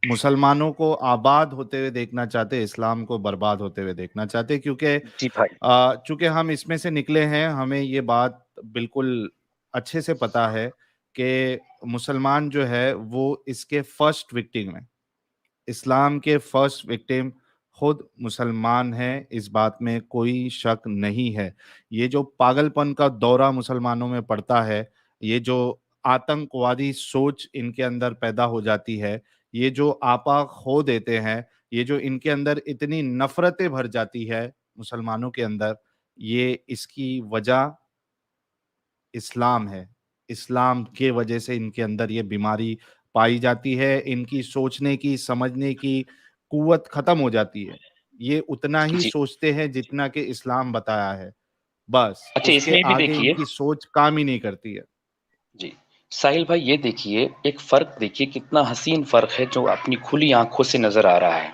A: मुसलमानों को आबाद होते हुए देखना चाहते, इस्लाम को बर्बाद होते हुए देखना चाहते, क्योंकि
B: जी भाई।
A: चूंकि हम इसमें से निकले हैं, हमें ये बात बिल्कुल अच्छे से पता है कि मुसलमान जो है वो इसके फर्स्ट विक्टिम है। इस्लाम के फर्स्ट विक्टिम खुद मुसलमान हैं, इस बात में कोई शक नहीं है। ये जो पागलपन का दौरा मुसलमानों में पड़ता है, ये जो आतंकवादी सोच इनके अंदर पैदा हो जाती है, ये जो आपा खो देते हैं, ये जो इनके अंदर इतनी नफरतें भर जाती है मुसलमानों के अंदर, ये इसकी वजह इस्लाम है। इस्लाम के वजह से इनके अंदर ये बीमारी पाई जाती है, इनकी सोचने की, समझने की कुव्वत खत्म हो जाती है। ये उतना ही
B: जी।
A: सोचते हैं जितना कि इस्लाम बताया है, बस
B: अच्छा,
A: उसके
B: इसमें भी
A: आगे
B: देखिए।
A: इनकी सोच काम ही नहीं करती है।
B: जी, साहिल भाई ये देखिए, एक फ़र्क देखिए, कितना हसीन फ़र्क है जो अपनी खुली आँखों से नज़र आ रहा है।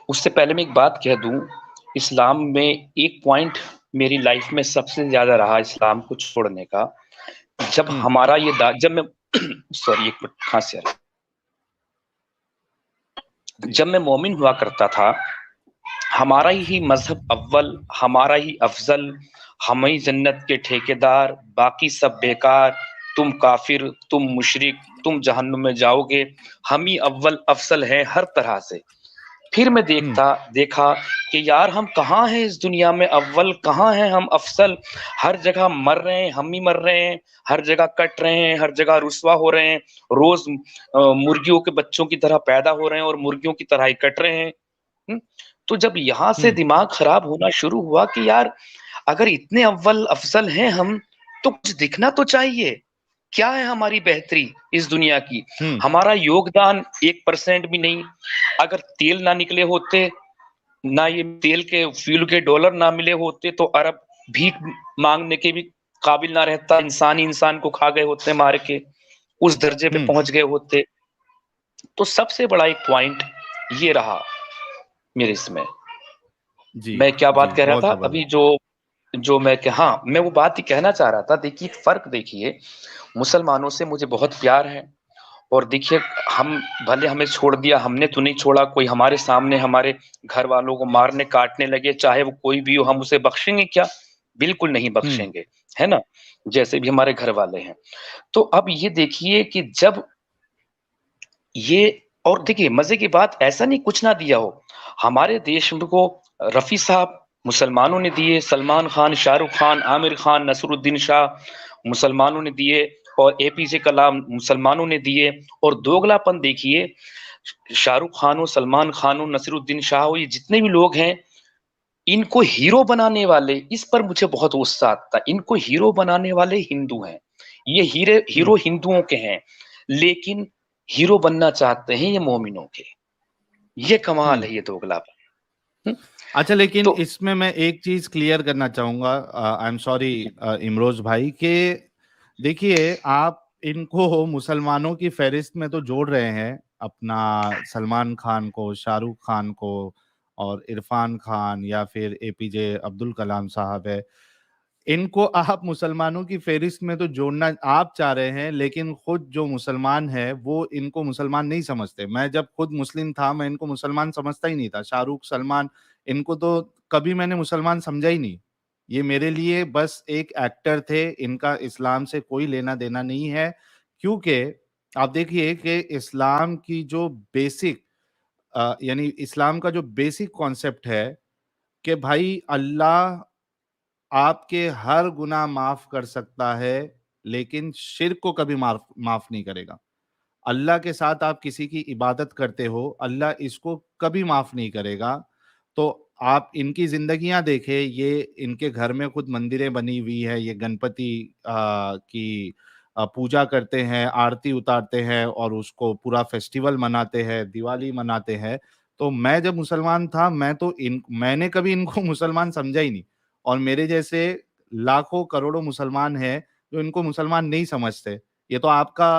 B: उससे पहले मैं एक बात कह दूँ, इस्लाम में एक पॉइंट मेरी लाइफ़ में सबसे ज़्यादा रहा इस्लाम को छोड़ने का, जब
A: हुँ,
B: हमारा ये दा जब मैं सॉरी, 1 मिनट खाँसी आ रही है।
A: जी।
B: जब मैं मोमिन हुआ करता था, हमारा ही मज़हब अव्वल, हमारा ही अफ़ज़ल, हम ही जन्नत के ठेकेदार, बाकी सब बेकार, तुम काफ़िर, तुम मुशरिक, तुम जहन्नुम में जाओगे, हम ही अव्वल अफ़ज़ल हैं हर तरह से। फिर मैं
A: हुँ,
B: देखा कि यार हम कहाँ हैं इस दुनिया में अव्वल, कहाँ हैं हम अफ़ज़ल, हर जगह मर रहे हैं, हम ही मर रहे हैं, हर जगह कट रहे हैं, हर जगह रुसवा हो रहे हैं, रोज़ मुर्गियों के बच्चों की तरह पैदा हो रहे हैं और मुर्गियों की तरह ही कट रहे हैं। हुँ? तो जब यहाँ से
A: हुँ,
B: दिमाग खराब होना शुरू हुआ कि यार अगर इतने अव्वल अफ़ज़ल हैं हम, तो कुछ दिखना तो चाहिए। क्या है हमारी बेहतरी इस दुनिया की?
A: हुँ,
B: हमारा योगदान 1% भी नहीं। अगर तेल ना निकले होते, ना ये तेल के फ्यूल के डॉलर ना मिले होते, तो अरब भीख माँगने के भी काबिल ना रहता, इंसान ही इंसान को खा गए होते मार के, उस दर्जे पे
A: हुँ।
B: पहुँच गए होते। तो सबसे बड़ा एक पॉइंट ये रहा मेरे इसमें।
A: जी,
B: मैं क्या बात
A: जी,
B: कह रहा
A: बहुत
B: था अभी,
A: ज़बरदस्त।
B: जो जो मैं क हाँ, मैं वो बात ही कहना चाह रहा था। देखिए, फ़र्क देखिए, मुसलमानों से मुझे बहुत प्यार है, और देखिए हम भले हमें छोड़ दिया, हमने तो नहीं छोड़ा, कोई हमारे सामने हमारे घर वालों को मारने काटने लगे, चाहे वो कोई भी हो, हम उसे बख्शेंगे क्या? बिल्कुल नहीं
A: हुँ,
B: बख्शेंगे, है ना? जैसे भी हमारे घर वाले हैं। तो अब ये देखिए कि जब ये, और देखिए मज़े की बात, ऐसा नहीं कुछ ना दिया हो। हमारे देश में को रफ़ी साहब मुसलमानों ने दिए, सलमान खान, शाहरुख खान, आमिर खान, नसरुद्दीन शाह मुसलमानों ने दिए, और एपीजे कलाम मुसलमानों ने दिए। और दोगलापन देखिए, शाहरुख खान हो, सलमान खान हो, नसरुद्दीन शाह हो, ये जितने भी लोग हैं, इनको हीरो बनाने वाले, इस पर मुझे बहुत गुस्सा आता है। इनको हीरो बनाने वाले हिंदू हैं। ये
A: हुँ,
B: हीरो हिंदुओं के हैं, लेकिन हीरो बनना चाहते हैं ये मोमिनों के। ये कमाल
A: हुँ।
B: है, ये दोगलापन। हुँ,
A: अच्छा, लेकिन
B: तो
A: इसमें मैं एक चीज़ क्लियर करना चाहूँगा, आई एम सॉरी इमरोज़ भाई, कि देखिए आप इनको मुसलमानों की फ़हरिस्त में तो जोड़ रहे हैं, अपना सलमान खान को, शाहरुख खान को और इरफ़ान खान या फिर एपीजे अब्दुल कलाम साहब है। इनको आप मुसलमानों की फेहरिस्त में तो जोड़ना आप चाह रहे हैं, लेकिन खुद जो मुसलमान है वो इनको मुसलमान नहीं समझते। मैं जब खुद मुस्लिम था, मैं इनको मुसलमान समझता ही नहीं था। शाहरुख, सलमान, इनको तो कभी मैंने मुसलमान समझा ही नहीं। ये मेरे लिए बस एक एक्टर थे, इनका इस्लाम से कोई लेना देना नहीं है। क्योंकि आप देखिए कि इस्लाम की जो बेसिक यानी इस्लाम का जो बेसिक कॉन्सेप्ट है कि भाई अल्लाह आपके हर गुनाह माफ कर सकता है, लेकिन शिर्क को कभी माफ माफ नहीं करेगा। अल्लाह के साथ आप किसी की इबादत करते हो, अल्लाह इसको कभी माफ नहीं करेगा। तो आप इनकी जिंदगियां देखें, ये इनके घर में खुद मंदिरें बनी हुई है, ये गणपति की पूजा करते हैं, आरती उतारते हैं और उसको पूरा फेस्टिवल मनाते हैं, दिवाली मनाते हैं। तो मैं जब मुसलमान था, मैंने कभी इनको मुसलमान समझा ही नहीं। और मेरे जैसे लाखों करोड़ों मुसलमान हैं जो इनको मुसलमान नहीं समझते। ये तो आपका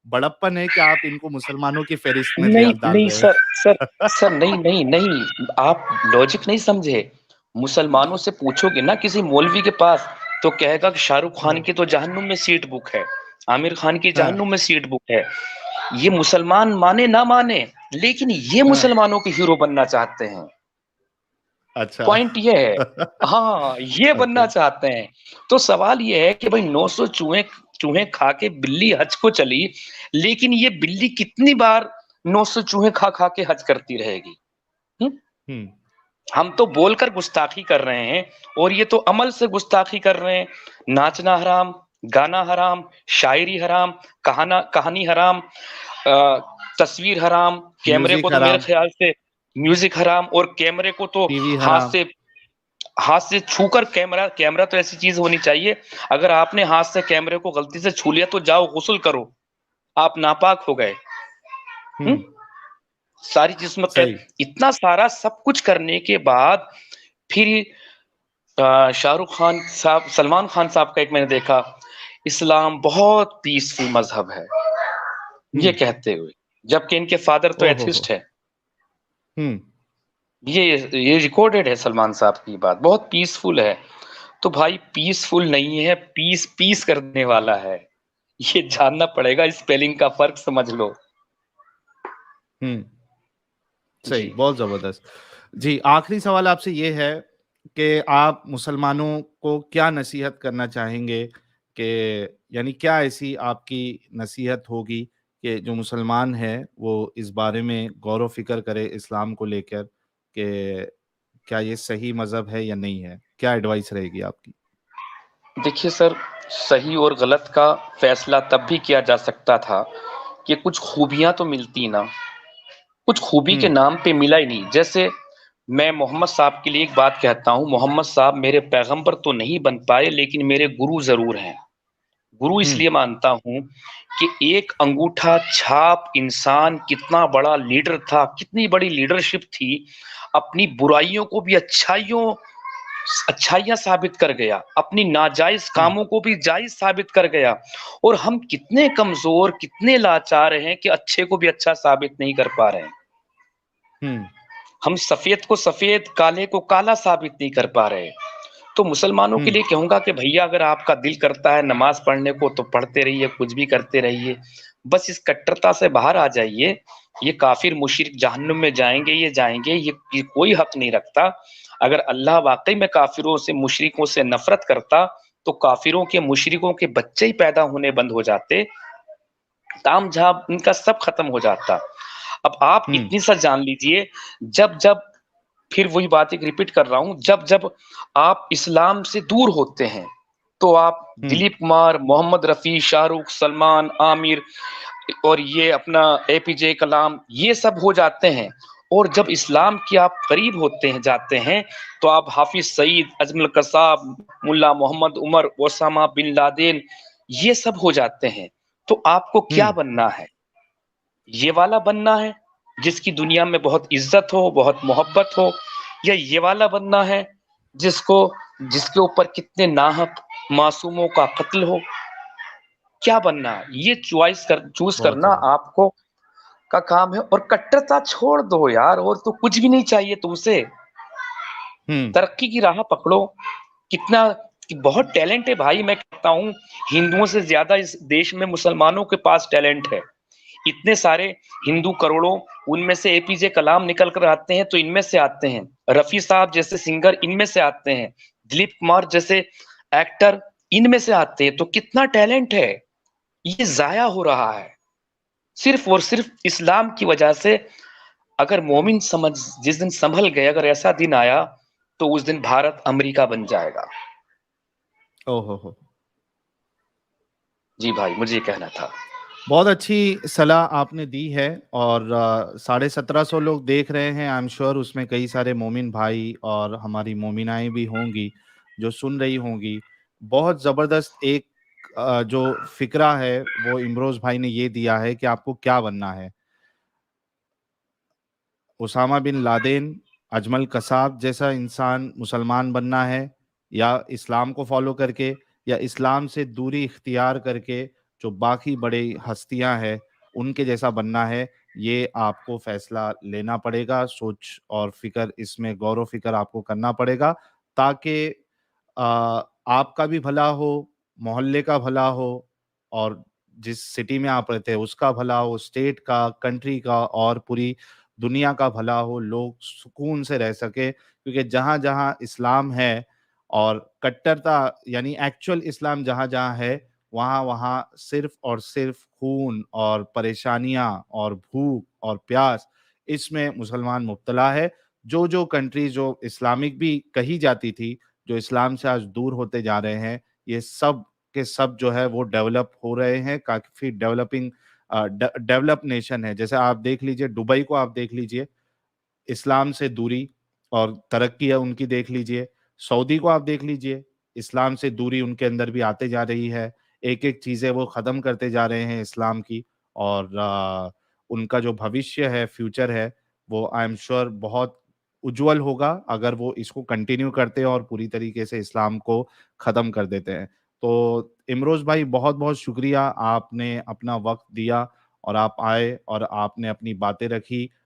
A: बड़प्पन है कि आप इनको मुसलमानों की फ़हरिस्त में
B: नहीं,
A: दिया डाल
B: नहीं
A: रहे
B: सर, सर,
A: हैं।
B: सर नहीं, नहीं, नहीं, आप लॉजिक नहीं समझे। मुसलमानों से पूछोगे ना किसी मौलवी के पास, तो कहेगा कि शाहरुख खान
A: हाँ,
B: की तो जहन्नुम में सीट बुक है, आमिर खान की
A: हाँ,
B: जहन्नुम में सीट बुक है। ये मुसलमान माने ना माने, लेकिन ये
A: हाँ,
B: मुसलमानों के हीरो बनना चाहते हैं।
A: अच्छा।
B: पॉइंट ये है। हाँ, ये बनना
A: ओके।
B: चाहते हैं। तो सवाल ये है कि भाई 900 चूहे चूहे खा के बिल्ली हज को चली, लेकिन ये बिल्ली कितनी बार 900 चूहे खा खा के हज करती रहेगी? हम्म?
A: हुँ,
B: हम तो बोलकर गुस्ताखी कर रहे हैं और ये तो अमल से गुस्ताखी कर रहे हैं। नाचना हराम, गाना हराम, शायरी हराम, कहानी हराम, तस्वीर हराम, कैमरे को
A: म्यूज़िक
B: तो मेरे
A: हराम,
B: ख्याल से म्यूजिक हराम, और कैमरे को तो
A: टीवी
B: हाथ
A: हराम।
B: से हाथ से छूकर कैमरा कैमरा तो ऐसी चीज होनी चाहिए, अगर आपने हाथ से कैमरे को गलती से छू लिया तो जाओ गुस्ल करो, आप नापाक हो गए।
A: हुँ,
B: हम्म? सारी जिस्म कैद,
A: सही।
B: इतना सारा सब कुछ करने के बाद फिर शाहरुख खान साहब, सलमान खान साहब का एक मैंने देखा, इस्लाम बहुत पीसफुल मजहब है, ये
A: हुँ,
B: कहते हुए, जबकि इनके फादर तो
A: ओह हो हो!
B: एथिस्ट है।
A: हुँ,
B: ये रिकॉर्डेड है सलमान साहब की बात, बहुत पीसफुल है। तो भाई पीसफुल नहीं है, पीस पीस करने वाला है। ये जानना पड़ेगा, स्पेलिंग का फर्क समझ लो।
A: हुँ, सही,
B: जी।
A: बहुत ज़बरदस्त। जी, आखिरी सवाल आपसे ये है कि आप मुसलमानों को क्या नसीहत करना चाहेंगे कि यानी क्या ऐसी आपकी नसीहत होगी कि जो मुसलमान हैं, वो इस बारे में गौर-व-फ़िक्र करें इस्लाम को लेकर कि क्या ये सही मज़हब है या नहीं है? क्या एडवाइस रहेगी आपकी?
B: देखिए सर, सही और गलत का फैसला तब भी किया जा सकता था कि कुछ खूबियां तो मिलती ना, कुछ खूबी के
A: हुँ,
B: नाम पे मिला ही नहीं। जैसे मैं मोहम्मद साहब के लिए एक बात कहता हूँ, मोहम्मद साहब मेरे पैगंबर तो नहीं बन पाए, लेकिन मेरे गुरु जरूर हैं। गुरु
A: हुँ,
B: इसलिए मानता हूँ कि एक अंगूठा छाप इंसान कितना बड़ा लीडर था, कितनी बड़ी लीडरशिप थी, अपनी बुराइयों को भी अच्छाइयां साबित कर गया, अपनी नाजायज
A: हुँ,
B: कामों को भी जायज साबित कर गया। और हम कितने कमजोर, कितने लाचार हैं कि अच्छे को भी अच्छा साबित नहीं कर पा रहे हैं।
A: हुँ,
B: हम सफेद को सफेद, काले को काला साबित नहीं कर पा रहे। तो मुसलमानों के
A: हुँ,
B: लिए कहूंगा कि भैया अगर आपका दिल करता है नमाज पढ़ने को तो पढ़ते रहिए, कुछ भी करते रहिए, बस इस कट्टरता से बाहर आ जाइए। ये काफिर मुशरिक जहन्नुम में जाएंगे, ये जाएंगे, ये कोई हक नहीं रखता। अगर अल्लाह वाकई में काफिरों से, मुशरिकों से नफरत करता, तो काफिरों के, मुशरिकों के बच्चे ही पैदा होने बंद हो जाते, ताम झाम इनका सब खत्म हो जाता। अब आप
A: हुँ,
B: इतनी सा जान लीजिए, जब जब फिर वही बात एक रिपीट कर रहा हूं, जब जब आप इस्लाम से दूर होते हैं, तो आप
A: हुँ,
B: दिलीप कुमार, मोहम्मद रफी, शाहरुख, सलमान, आमिर और ये अपना एपीजे कलाम, ये सब हो जाते हैं। और जब इस्लाम के आप करीब होते हैं, जाते हैं, तो आप Hafiz Saeed, Ajmal Kasab, Mullah Mohammad Omar, Osama bin Laden, ये सब हो जाते हैं। तो आपको
A: हुँ,
B: क्या बनना है? ये वाला बनना है जिसकी दुनिया में बहुत इज्जत हो, बहुत मोहब्बत हो, या ये वाला बनना है जिसको जिसके ऊपर कितने नाहक मासूमों का कत्ल हो? क्या बनना है, ये चूज
A: बहुत
B: करना
A: ज़बरदस्त।
B: आपको का काम है। और कट्टरता छोड़ दो यार, और तो कुछ भी नहीं चाहिए तुमसे।
A: हुँ,
B: तरक्की की राह पकड़ो। कितना कि बहुत टैलेंट है भाई। मैं कहता हूँ हिंदुओं से ज्यादा इस देश में मुसलमानों के पास टैलेंट है। इतने सारे हिंदू करोड़ों, उनमें से एपीजे कलाम निकल कर आते हैं तो इनमें से आते हैं, रफी साहब जैसे सिंगर इनमें से आते हैं, दिलीप कुमार जैसे एक्टर इनमें से आते हैं। तो कितना टैलेंट है, ये जाया हो रहा है सिर्फ और सिर्फ इस्लाम की वजह से। अगर मोमिन समझ जिस दिन संभल गए, अगर ऐसा दिन आया तो उस दिन भारत अमेरिका बन जाएगा।
A: ओहो हो।
B: जी भाई, मुझे ये कहना था।
A: बहुत अच्छी सलाह आपने दी है। और 1750 लोग देख रहे हैं, आई एम श्योर उसमें कई सारे मोमिन भाई और हमारी मोमिनाएं भी होंगी जो सुन रही होंगी। बहुत ज़बरदस्त एक जो फिक्रा है वो इमरोज भाई ने ये दिया है कि आपको क्या बनना है। उसामा बिन लादेन, अजमल कसाब जैसा इंसान मुसलमान बनना है, या इस्लाम को फॉलो करके, या इस्लाम से दूरी इख्तियार करके जो बाकी बड़े हस्तियां हैं उनके जैसा बनना है। ये आपको फैसला लेना पड़ेगा, सोच और फिक्र, इसमें गौर व फिक्र आपको करना पड़ेगा, ताकि आपका भी भला हो, मोहल्ले का भला हो, और जिस सिटी में आप रहते हैं उसका भला हो, स्टेट का, कंट्री का, और पूरी दुनिया का भला हो, लोग सुकून से रह सके। क्योंकि जहाँ जहाँ इस्लाम है और कट्टरता यानी एक्चुअल इस्लाम जहाँ जहाँ है, वहाँ वहाँ सिर्फ और सिर्फ खून और परेशानियाँ और भूख और प्यास, इसमें मुसलमान मुब्तला है। जो जो कंट्री जो इस्लामिक भी कही जाती थी, जो इस्लाम से आज दूर होते जा रहे हैं, ये सब के सब जो है वो डेवलप हो रहे हैं, काफ़ी डेवलपिंग डेवलप नेशन है। जैसे आप देख लीजिए, दुबई को आप देख लीजिए, इस्लाम से दूरी और तरक्की है उनकी देख लीजिए। सऊदी को आप देख लीजिए, इस्लाम से दूरी उनके अंदर भी आते जा रही है। एक-एक चीज़ें वो ख़त्म करते जा रहे हैं इस्लाम की। और उनका जो भविष्य है, फ्यूचर है, वो आई एम श्योर बहुत उज्ज्वल होगा अगर वो इसको कंटिन्यू करते हैं और पूरी तरीके से इस्लाम को ख़त्म कर देते हैं। तो इमरोज़ भाई, बहुत-बहुत शुक्रिया, आपने अपना वक़्त दिया और आप आए और आपने अपनी बातें रखी।